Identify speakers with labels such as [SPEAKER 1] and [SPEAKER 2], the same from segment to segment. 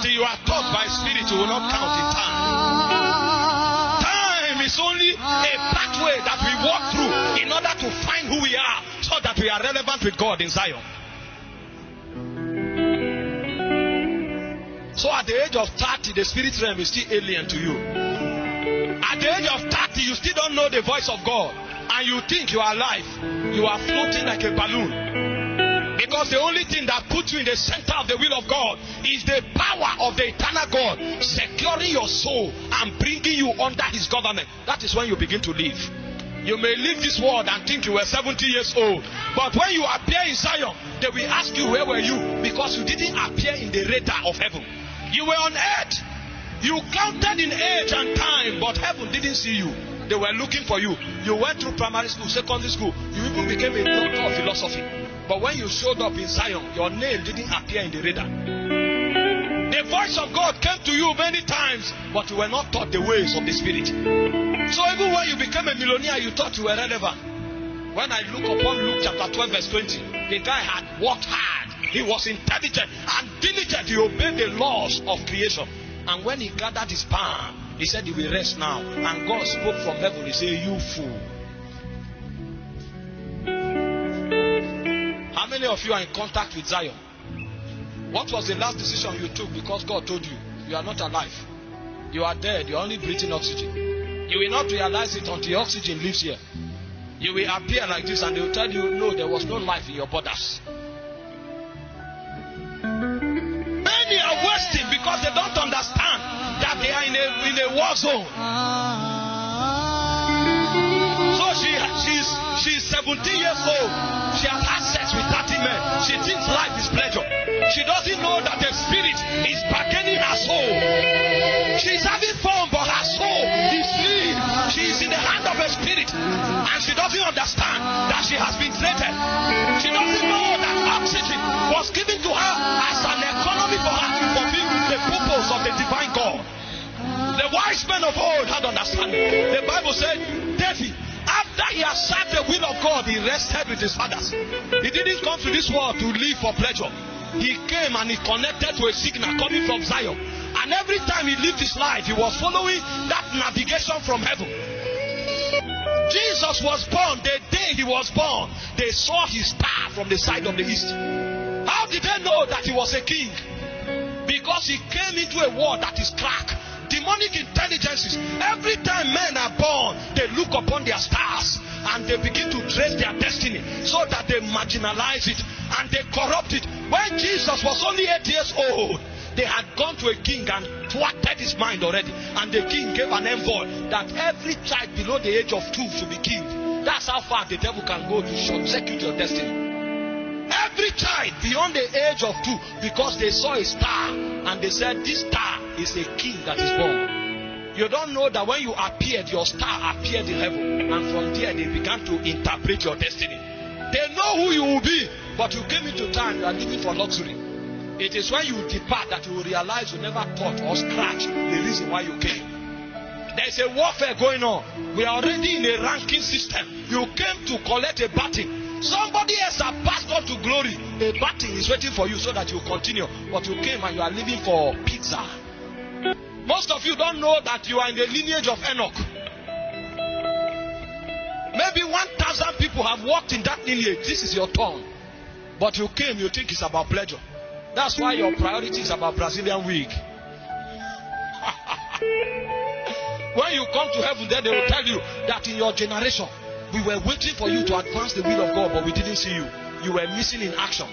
[SPEAKER 1] Until you are taught by spirit, you will not count in time. Time is only a pathway that we walk through in order to find who we are, so that we are relevant with God in Zion. So at the age of 30, the spirit realm is still alien to you. At the age of 30, you still don't know the voice of God, and you think you are alive. You are floating like a balloon. Because the only thing that puts you in the center of the will of God is the power of the eternal God securing your soul and bringing you under his government. That is when you begin to live. You may leave this world and think you were 70 years old. But when you appear in Zion, they will ask you, where were you? Because you didn't appear in the radar of heaven. You were on earth. You counted in age and time, but heaven didn't see you. They were looking for you. You went through primary school, secondary school. You even became a doctor of philosophy. But when you showed up in Zion, your name didn't appear in the radar. The voice of God came to you many times, but you were not taught the ways of the Spirit. So even when you became a millionaire, you thought you were relevant. When I look upon Luke chapter 12 verse 20, the guy had worked hard. He was intelligent and diligent. He obeyed the laws of creation. And when he gathered his palm, he said he will rest now. And God spoke from heaven. He said, you fool. How many of you are in contact with Zion? What was the last decision you took because God told you you are not alive? You are dead. You are only breathing oxygen. You will not realize it until oxygen leaves here. You will appear like this and they will tell you, no, there was no life in your borders. Many are wasting because they don't understand that they are in a war zone. So she's 17 years old. She has had sex with 30 men. She thinks life is pleasure. She doesn't know that the spirit is bargaining her soul. She's having fun, but her soul is free. She is in the hand of a spirit, and she doesn't understand that she has been created. She doesn't know that oxygen was given to her as an economy for her to fulfill the purpose of the divine God. The wise men of old had understanding. The Bible said, David, after he had served the will of God, he rested with his fathers. He didn't come to this world to live for pleasure. He came and he connected to a signal coming from Zion. And every time he lived his life, he was following that navigation from heaven. Jesus was born. The day he was born, they saw his star from the side of the east. How did they know that he was a king? Because he came into a world that is cracked. Demonic intelligences. Every time men are born, they look upon their stars and they begin to trace their destiny, so that they marginalize it and they corrupt it. When Jesus was only 8 years old, they had gone to a king and thwarted his mind already, and the king gave an envoy that every child below the age of 2 should be killed. That's how far the devil can go to short-circuit your destiny. Every child beyond the age of 2, because they saw a star and they said this star is a king that is born. You don't know that when you appeared, your star appeared in heaven, and from there they began to interpret your destiny. They know who you will be, but you came into time, you are living for luxury. It is when you depart that you will realize you never thought or scratched the reason why you came. There is a warfare going on. We are already in a ranking system. You came to collect a baton. Somebody else has passed on to glory. A baton is waiting for you so that you continue. But you came and you are living for pizza. Most of you don't know that you are in the lineage of Enoch. Maybe 1,000 people have walked in that lineage. This is your turn. But you came, you think it's about pleasure. That's why your priority is about Brazilian wig. When you come to heaven, then they will tell you that in your generation, we were waiting for you to advance the will of God, but we didn't see you. You were missing in action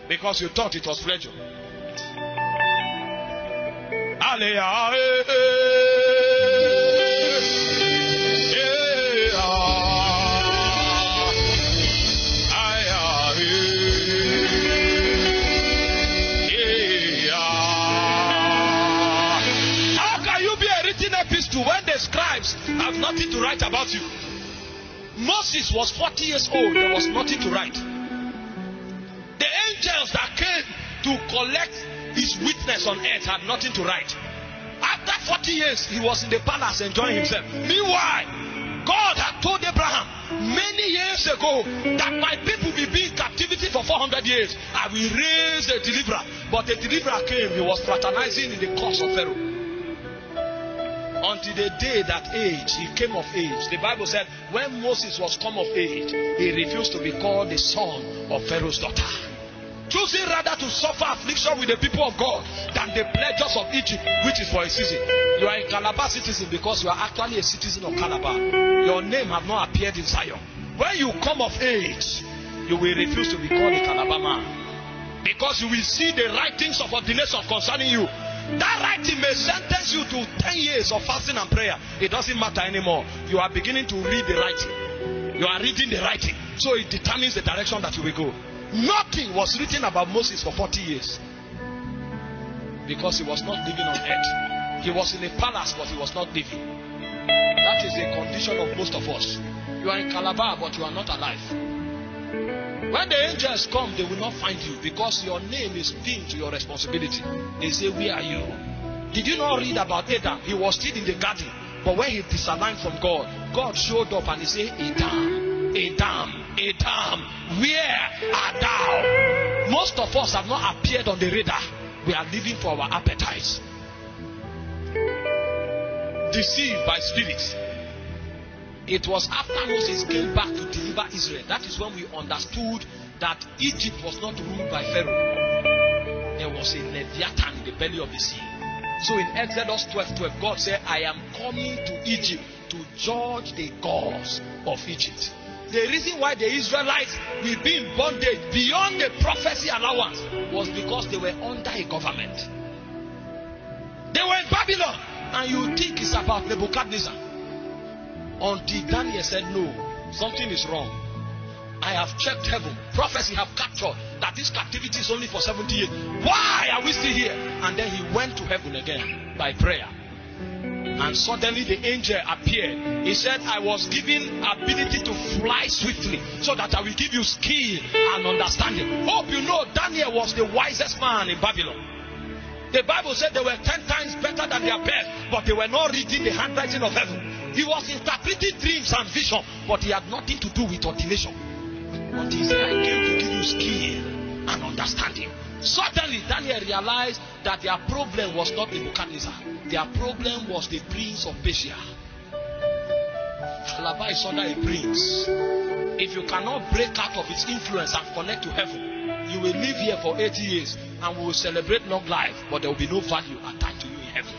[SPEAKER 1] because you thought it was pleasure. When the scribes have nothing to write about you. Moses was 40 years old. There was nothing to write. The angels that came to collect his witness on earth had nothing to write. After 40 years, he was in the palace enjoying himself. Meanwhile, God had told Abraham many years ago that my people will be in captivity for for 400 years, I will raise a deliverer. But the deliverer came, he was fraternizing in the courts of Pharaoh. Until the day that age, he came of age. The Bible said, when Moses was come of age, he refused to be called the son of Pharaoh's daughter. Choosing rather to suffer affliction with the people of God than the pleasures of Egypt, which is for a season. You are a Calabar citizen because you are actually a citizen of Calabar. Your name have not appeared in Zion. When you come of age, you will refuse to be called a Calabar man, because you will see the writings of ordination concerning you. That writing may sentence you to 10 years of fasting and prayer. It doesn't matter anymore. You are beginning to read the writing. You are reading the writing. So it determines the direction that you will go. Nothing was written about Moses for 40 years. Because he was not living on earth. He was in a palace, but he was not living. That is the condition of most of us. You are in Calabar, but you are not alive. When the angels come, they will not find you, because your name is pinned to your responsibility. They say, where are you? Did you not read about Adam? He was still in the garden. But when he disaligned from God, God showed up and he said, Adam, Adam, Adam, where art thou? Most of us have not appeared on the radar. We are living for our appetites. Deceived by spirits. It was after Moses came back to deliver Israel. That is when we understood that Egypt was not ruled by Pharaoh. There was a Leviathan in the belly of the sea. So in Exodus 12:12, God said, I am coming to Egypt to judge the gods of Egypt. The reason why the Israelites will be in bondage beyond the prophecy allowance was because they were under a government. They were in Babylon, and you think it's about Nebuchadnezzar. Until Daniel said, no, something is wrong. I have checked heaven. Prophecy have captured that this captivity is only for 70 years. Why are we still here? And then he went to heaven again by prayer. And suddenly the angel appeared. He said, I was given ability to fly swiftly so that I will give you skill and understanding. Hope you know Daniel was the wisest man in Babylon. The Bible said they were 10 times better than their best, but they were not reading the handwriting of heaven. He was interpreting dreams and vision, but he had nothing to do with ordination. But he said, I came to give you skill and understanding. Suddenly Daniel realized that their problem was not Nebuchadnezzar. Their problem was the prince of Persia. Calabar is under a prince. If you cannot break out of its influence and connect to heaven, you will live here for 80 years and we will celebrate long life, but there will be no value attached to you in heaven.